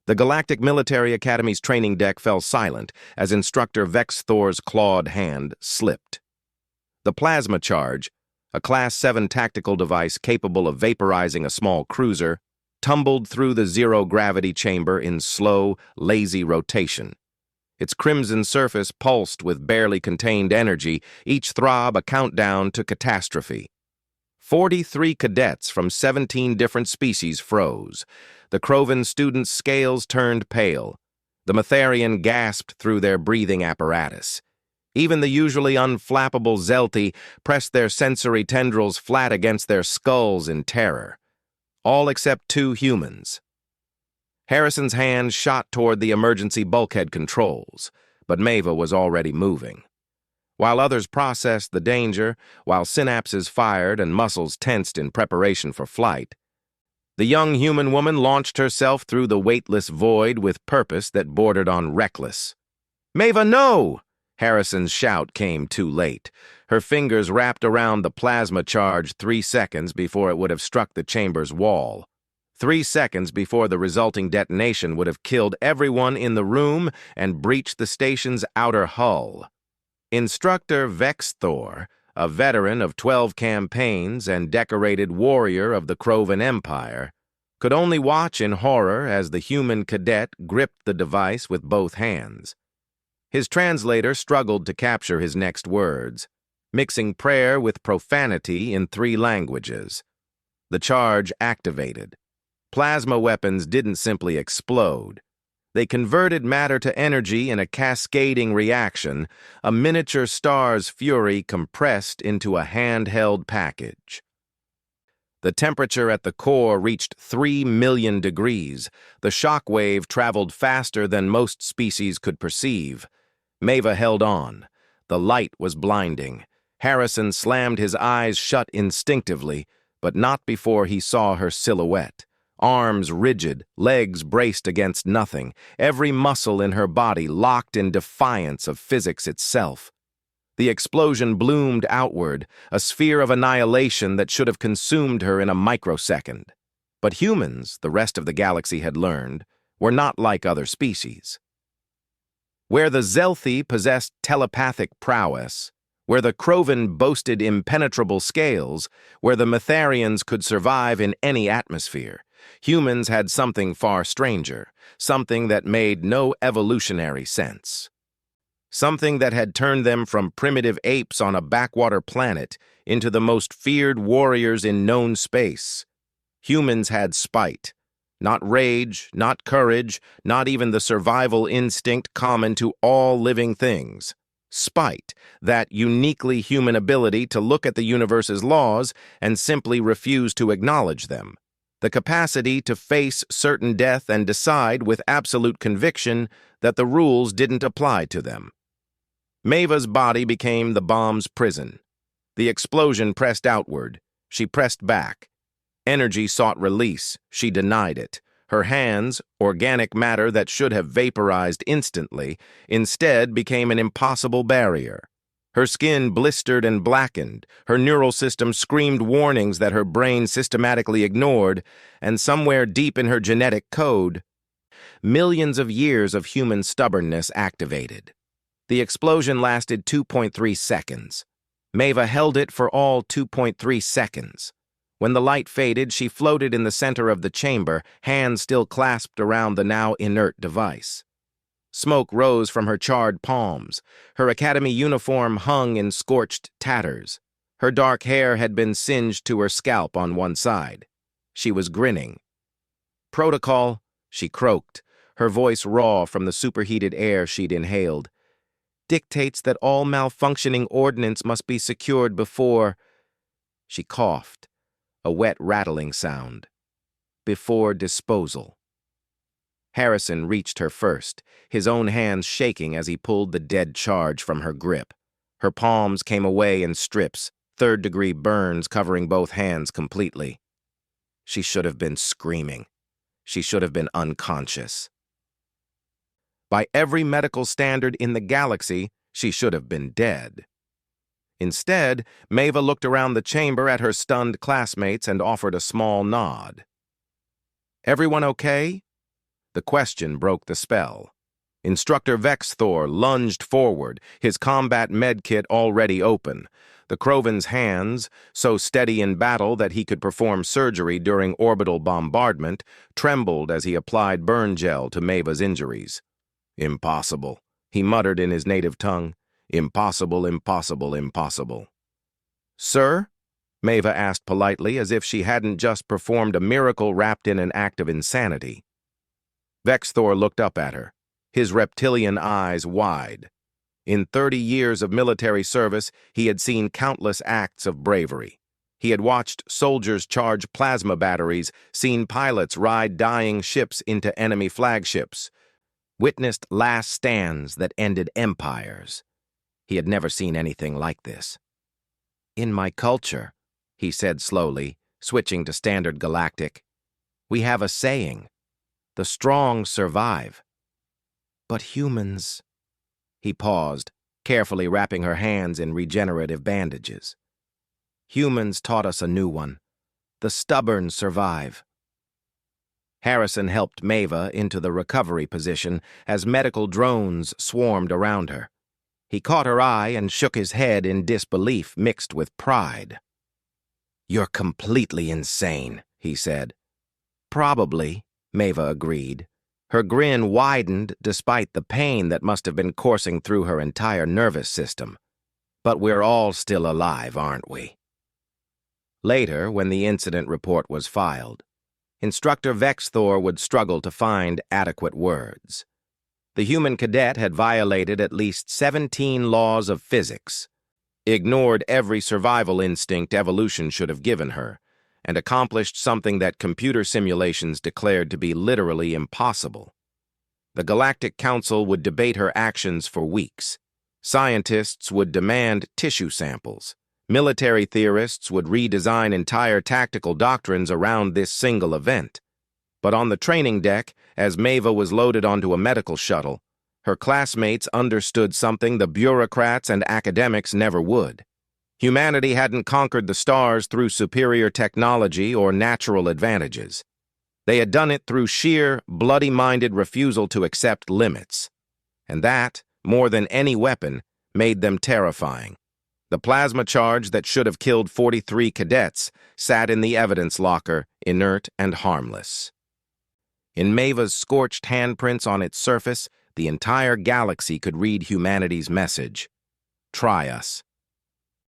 The Galactic Military Academy's training deck fell silent as Instructor Vex Thor's clawed hand slipped. The plasma charge, a Class 7 tactical device capable of vaporizing a small cruiser, tumbled through the zero-gravity chamber in slow, lazy rotation. Its crimson surface pulsed with barely contained energy, each throb a countdown to catastrophe. 43 cadets from 17 different species froze. The Krovan students' scales turned pale. The Metharian gasped through their breathing apparatus. Even the usually unflappable Zelti pressed their sensory tendrils flat against their skulls in terror. All except 2 humans. Harrison's hand shot toward the emergency bulkhead controls, but Maeva was already moving. While others processed the danger, while synapses fired and muscles tensed in preparation for flight, the young human woman launched herself through the weightless void with purpose that bordered on reckless. "Maeva, no!" Harrison's shout came too late. Her fingers wrapped around the plasma charge 3 seconds before it would have struck the chamber's wall. 3 seconds before the resulting detonation would have killed everyone in the room and breached the station's outer hull. Instructor Vex Thor, a veteran of 12 campaigns and decorated warrior of the Krovan Empire, could only watch in horror as the human cadet gripped the device with both hands. His translator struggled to capture his next words, mixing prayer with profanity in 3 languages. The charge activated. Plasma weapons didn't simply explode. They converted matter to energy in a cascading reaction, a miniature star's fury compressed into a handheld package. The temperature at the core reached 3 million degrees. The shock wave traveled faster than most species could perceive. Maeva held on. The light was blinding. Harrison slammed his eyes shut instinctively, but not before he saw her silhouette. Arms rigid, legs braced against nothing, every muscle in her body locked in defiance of physics itself. The explosion bloomed outward, a sphere of annihilation that should have consumed her in a microsecond. But humans, the rest of the galaxy had learned, were not like other species. Where the Zelthi possessed telepathic prowess, where the Krovan boasted impenetrable scales, where the Metharians could survive in any atmosphere, humans had something far stranger, something that made no evolutionary sense. Something that had turned them from primitive apes on a backwater planet into the most feared warriors in known space. Humans had spite. Not rage, not courage, not even the survival instinct common to all living things. Spite, that uniquely human ability to look at the universe's laws and simply refuse to acknowledge them. The capacity to face certain death and decide with absolute conviction that the rules didn't apply to them. Maeva's body became the bomb's prison. The explosion pressed outward. She pressed back. Energy sought release. She denied it. Her hands, organic matter that should have vaporized instantly, instead became an impossible barrier. Her skin blistered and blackened, her neural system screamed warnings that her brain systematically ignored, and somewhere deep in her genetic code, millions of years of human stubbornness activated. The explosion lasted 2.3 seconds. Maeva held it for all 2.3 seconds. When the light faded, she floated in the center of the chamber, hands still clasped around the now inert device. Smoke rose from her charred palms. Her academy uniform hung in scorched tatters. Her dark hair had been singed to her scalp on one side. She was grinning. "Protocol," she croaked, her voice raw from the superheated air she'd inhaled, "dictates that all malfunctioning ordnance must be secured before—" She coughed, a wet rattling sound. "Before disposal." Harrison reached her first, his own hands shaking as he pulled the dead charge from her grip. Her palms came away in strips, third-degree burns covering both hands completely. She should have been screaming. She should have been unconscious. By every medical standard in the galaxy, she should have been dead. Instead, Maeva looked around the chamber at her stunned classmates and offered a small nod. "Everyone okay?" The question broke the spell. Instructor Vexthor lunged forward, his combat medkit already open. The Krovan's hands, so steady in battle that he could perform surgery during orbital bombardment, trembled as he applied burn gel to Mave's injuries. "Impossible," he muttered in his native tongue. "Impossible, impossible, impossible." "Sir?" Maeva asked politely, as if she hadn't just performed a miracle wrapped in an act of insanity. Vexthor looked up at her, his reptilian eyes wide. In 30 years of military service, he had seen countless acts of bravery. He had watched soldiers charge plasma batteries, seen pilots ride dying ships into enemy flagships, witnessed last stands that ended empires. He had never seen anything like this. "In my culture," he said slowly, switching to Standard Galactic, "we have a saying, the strong survive. But humans—" He paused, carefully wrapping her hands in regenerative bandages. "Humans taught us a new one. The stubborn survive." Harrison helped Maeva into the recovery position as medical drones swarmed around her. He caught her eye and shook his head in disbelief mixed with pride. "You're completely insane," he said. "Probably," Maeva agreed. Her grin widened despite the pain that must have been coursing through her entire nervous system. "But we're all still alive, aren't we?" Later, when the incident report was filed, Instructor Vexthor would struggle to find adequate words. The human cadet had violated at least 17 laws of physics, ignored every survival instinct evolution should have given her, and accomplished something that computer simulations declared to be literally impossible. The Galactic Council would debate her actions for weeks. Scientists would demand tissue samples. Military theorists would redesign entire tactical doctrines around this single event. But on the training deck, as Maeva was loaded onto a medical shuttle, her classmates understood something the bureaucrats and academics never would. Humanity hadn't conquered the stars through superior technology or natural advantages. They had done it through sheer, bloody-minded refusal to accept limits. And that, more than any weapon, made them terrifying. The plasma charge that should have killed 43 cadets sat in the evidence locker, inert and harmless. In Maeva's scorched handprints on its surface, the entire galaxy could read humanity's message. "Try us.